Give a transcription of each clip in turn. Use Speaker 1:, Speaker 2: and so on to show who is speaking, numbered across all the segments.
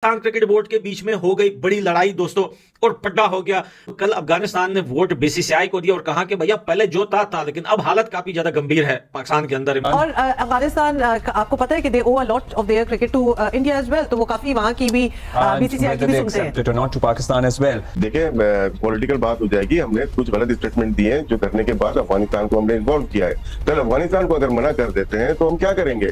Speaker 1: Pakistan cricket board के बीच में हो गई बड़ी लड़ाई दोस्तों और पड्डा हो गया। कल अफगानिस्तान ने वोट बीसीसीआई को दिया और कहा कि भैया पहले जो था लेकिन अब हालत काफी ज्यादा गंभीर है पाकिस्तान के अंदर।
Speaker 2: और अफगानिस्तान आपको पता है कि they owe a lot of their cricket to India as well, तो वो काफी वहां की भी बीसीसीआई की भी सुनते हैं,
Speaker 3: not to Pakistan as well.
Speaker 4: देखिए पॉलिटिकल बात हो जाएगी। हमने कुछ गलत स्टेटमेंट दिए हैं जो करने के बाद अफगानिस्तान को हमने इन्वॉल्व किया है। कल अफगानिस्तान को अगर मना कर देते हैं तो हम क्या करेंगे?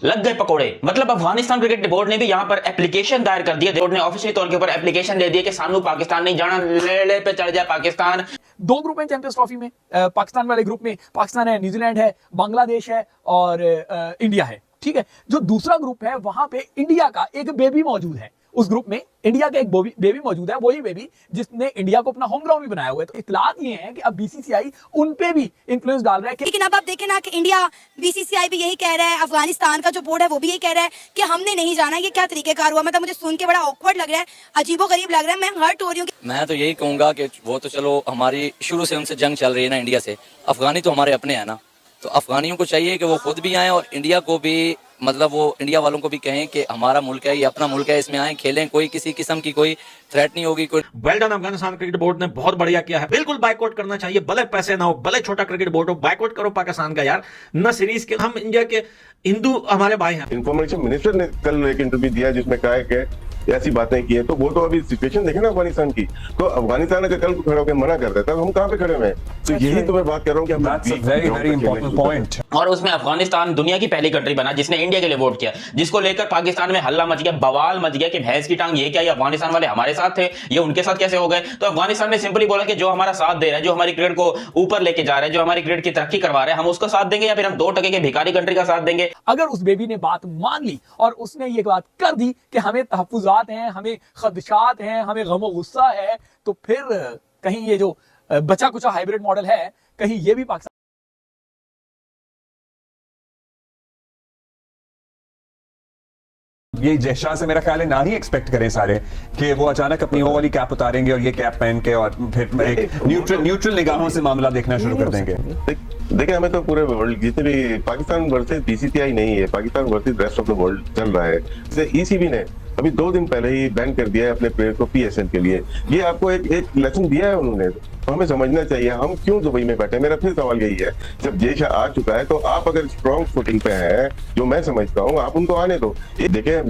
Speaker 5: लग गए पकोड़े। मतलब अफगानिस्तान क्रिकेट बोर्ड ने भी यहाँ पर एप्लीकेशन दायर कर दिया। बोर्ड ने ऑफिशियल तौर के ऊपर एप्लीकेशन दे दिया कि सानू पाकिस्तान नहीं जाना, ले पे चढ़ जाए पाकिस्तान।
Speaker 6: दो ग्रुप हैं चैंपियंस ट्रॉफी में। पाकिस्तान वाले ग्रुप में पाकिस्तान है, न्यूजीलैंड है, बांग्लादेश है और इंडिया है। ठीक है, जो दूसरा ग्रुप है वहां पे इंडिया का एक बेबी मौजूद है। उस ग्रुप में इंडिया का एक बेबी मौजूद है, वही बेबी जिसने इंडिया को अपना होम ग्राउंड भी बनाया हुआ है। तो इत्तलात ये है कि अब बीसीसीआई उन पे भी इन्फ्लुएंस डाल रहा है।
Speaker 7: लेकिन अब आप देखें ना कि इंडिया बीसीसीआई भी यही कह रहा है, अफगानिस्तान का जो बोर्ड है वो भी यही कह रहा है कि हमने नहीं जाना। ये क्या तरीकेकार हुआ? मतलब मुझे सुन के बड़ा ऑकवर्ड लग रहा है, अजीबोगरीब लग रहा है। मैं हर्ट हो रही हूँ।
Speaker 8: मैं तो यही कहूंगा कि वो तो चलो हमारी शुरू से उनसे जंग चल रही है ना इंडिया से। अफगानी तो हमारे अपने हैं ना, तो अफगानियों को चाहिए कि वो खुद भी आए और इंडिया को भी, मतलब वो इंडिया वालों को भी कहें कि हमारा मुल्क है, ये अपना मुल्क है, इसमें आए खेलें। कोई किसी किस्म की कोई थ्रेट नहीं होगी। कोई
Speaker 1: well done Afghanistan cricket board ने बहुत बढ़िया किया है। बिल्कुल बाइकआउट करना चाहिए, भले पैसे ना हो, भले छोटा क्रिकेट बोर्ड हो, बाइकआउट करो पाकिस्तान का यार। न सीरीज के हम इंडिया के हिंदू हमारे भाई हैं।
Speaker 4: इंफॉर्मेशन मिनिस्टर ने कल एक इंटरव्यू दिया जिसमें कहा है कि ऐसी बातें की है। तो वो तो अभी सिचुएशन देखे ना अफगानिस्तान की। तो अफगानिस्तान अगर कल को खड़ा होकर मना कर देता है तो हम कहाँ पे खड़े हुए हैं? तो यही तो मैं बात कर रहा हूँ कि
Speaker 5: और उसमें अफगानिस्तान दुनिया की पहली कंट्री बना जिसने इंडिया के लिए वोट किया, जिसको लेकर पाकिस्तान में हल्ला मच गया, बवाल मच गया कि भैंस की टांग ये क्या, ये अफगानिस्तान वाले हमारे साथ थे, ये उनके साथ कैसे हो गए। तो अफगानिस्तान ने सिंपली बोला कि जो हमारा साथ दे रहा है, जो हमारी क्रिकेट को ऊपर लेके जा रहा है, जो हमारी क्रिकेट की तरक्की करवा रहा है, हम उसका साथ देंगे या फिर हम 2% के भिखारी कंट्री का साथ देंगे।
Speaker 6: अगर उस बेबी ने बात मान ली और उसने ये बात कर दी कि हमें तहफ्फुज़ात हैं, हमें खदशात हैं, हमें गम और गुस्सा है, तो फिर कहीं ये जो बचा कुचा हाइब्रिड मॉडल है, कहीं ये भी पाकिस्तान
Speaker 3: ये जयशाह से मेरा ख्याल है ना ही एक्सपेक्ट करें सारे कि वो अचानक अपनी वो वाली कैप उतारेंगे और ये कैप पहन के और फिर एक न्यूट्रल निगाहों से मामला देखना शुरू कर देंगे।
Speaker 4: देखिए हमें तो पूरे वर्ल्ड जितने भी पाकिस्तान वर्सेस बीसीसीआई नहीं है, Pakistan versus rest of the world चल रहा है। जैसे ईसीबी ने अभी 2 दिन पहले ही बैन कर दिया है अपने प्लेयर को पीएसएल के लिए। ये आपको एक लेसन दिया है उन्होंने, तो हमें समझना चाहिए हम क्यों दुबई में बैठे। मेरा फिर सवाल यही है, जब जयशाह आ चुका है तो आप अगर स्ट्रॉन्ग फुटिंग पे हैं, जो मैं समझता हूँ, आप उनको आने दो। देखिए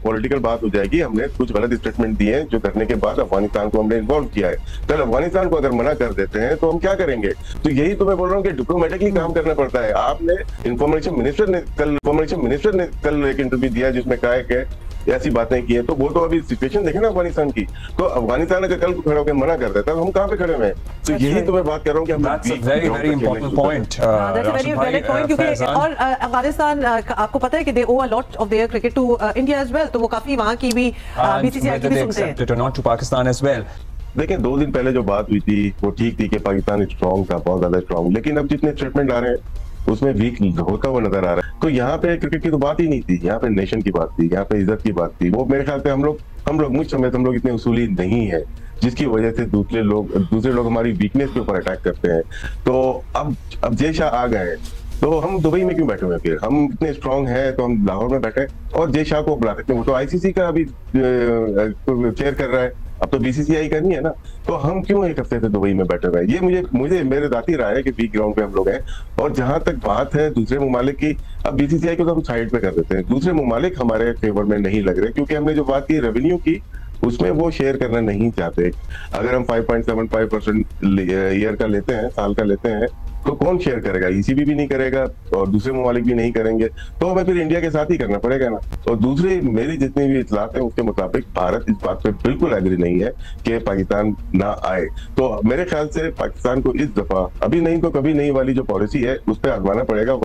Speaker 4: पॉलिटिकल बात हो जाएगी। हमने कुछ गलत स्टेटमेंट दिए हैं जो करने के बाद अफगानिस्तान को हमने इन्वॉल्व किया है। कल अफगानिस्तान को अगर मना कर देते हैं तो हम क्या करेंगे? तो यही तो मैं बोल रहा हूँ कि डिप्लोमेटिकली काम करना पड़ता है। आपने इंफॉर्मेशन मिनिस्टर ने कल एक इंटरव्यू दिया जिसमें कहा है कि ऐसी बातें की है। तो वो तो अभी सिचुएशन देखे ना अफगानिस्तान की। तो अफगानिस्तान अगर कल को खड़ा होकर मना कर देता है तो हम कहाँ पे खड़े हुए हैं? तो यही तो मैं बात कर रहा हूँ कि
Speaker 3: वेरी इंपॉर्टेंट पॉइंट।
Speaker 2: और अफगानिस्तान आपको पता है कि they owe a lot of their cricket to India as well, तो वो काफी वहां की भी बीसीसीआई की भी सुनते हैं,
Speaker 3: not to Pakistan as well.
Speaker 4: देखिए 2 दिन पहले जो बात हुई थी वो ठीक थी कि पाकिस्तान स्ट्रॉन्ग था, बहुत ज्यादा स्ट्रॉन्ग, लेकिन अब जितने स्टेटमेंट आ रहे हैं उसमें वीक होता हुआ नजर आ रहा है। तो यहाँ पे क्रिकेट की तो बात ही नहीं थी, यहाँ पे नेशन की बात थी, यहाँ पे इज्जत की बात थी। वो मेरे ख्याल से हम लोग मुझ समय हम लोग इतने उसूली नहीं है, जिसकी वजह से दूसरे लोग हमारी वीकनेस के ऊपर अटैक करते हैं। तो अब जयशाह आ गए तो हम दुबई में क्यों बैठे हुए? फिर हम इतने स्ट्रांग हैं तो हम लाहौर में बैठे और जयशाह को बुला सकते हैं। वो तो आईसीसी का अभी चेयर कर रहा है, अब तो बीसीसीआई करनी है ना। तो हम क्यों एक हफ्ते से दुबई में बैठे हुए हैं? ये मुझे मेरे जाती राय है कि वीक ग्राउंड पे हम लोग हैं। और जहां तक बात है दूसरे ममालिक की, अब बीसीसीआई को तो हम साइड पे कर देते हैं। दूसरे ममालिक हमारे फेवर में नहीं लग रहे, क्योंकि हमने जो बात की रेवेन्यू की उसमें वो शेयर करना नहीं चाहते। अगर हम 5.75% ईयर का लेते हैं, साल का लेते हैं, तो कौन शेयर करेगा? ईसीबी भी नहीं करेगा और दूसरे ममालिक भी नहीं करेंगे, तो हमें फिर इंडिया के साथ ही करना पड़ेगा ना। और दूसरी मेरी जितनी भी इतलात है उसके मुताबिक भारत इस बात पे बिल्कुल एग्री नहीं है कि पाकिस्तान ना आए। तो मेरे ख्याल से पाकिस्तान को इस दफा अभी नहीं तो कभी नहीं वाली जो पॉलिसी है उस पर आजमाना पड़ेगा।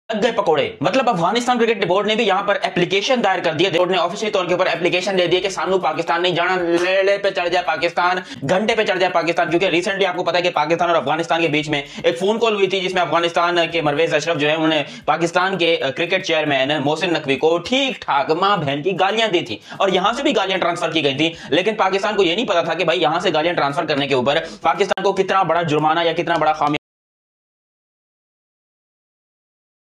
Speaker 5: लग गए पकोड़े। मतलब अफगानिस्तान क्रिकेट बोर्ड ने भी यहाँ पर एप्लीकेशन दायर कर दिया। बोर्ड ने ऑफिशियल तौर के ऊपर एप्लीकेशन दे दिया कि सानू पाकिस्तान नहीं जाना, ले पे चढ़ जाए पाकिस्तान, घंटे पे चढ़ जाए पाकिस्तान। क्योंकि रिसेंटली आपको पता है कि पाकिस्तान और अफगानिस्तान के बीच में एक फोन कॉल हुई थी जिसमें अफगानिस्तान के परवेज अशरफ जो है उन्होंने पाकिस्तान के क्रिकेट चेयरमैन मोहसिन नकवी को ठीक ठाक मां बहन की गालियां दी थी और यहां से भी गालियां ट्रांसफर की गई थी। लेकिन पाकिस्तान को यह नहीं पता था कि भाई यहां से गालियां ट्रांसफर करने के ऊपर पाकिस्तान को कितना बड़ा जुर्माना या कितना बड़ा खामी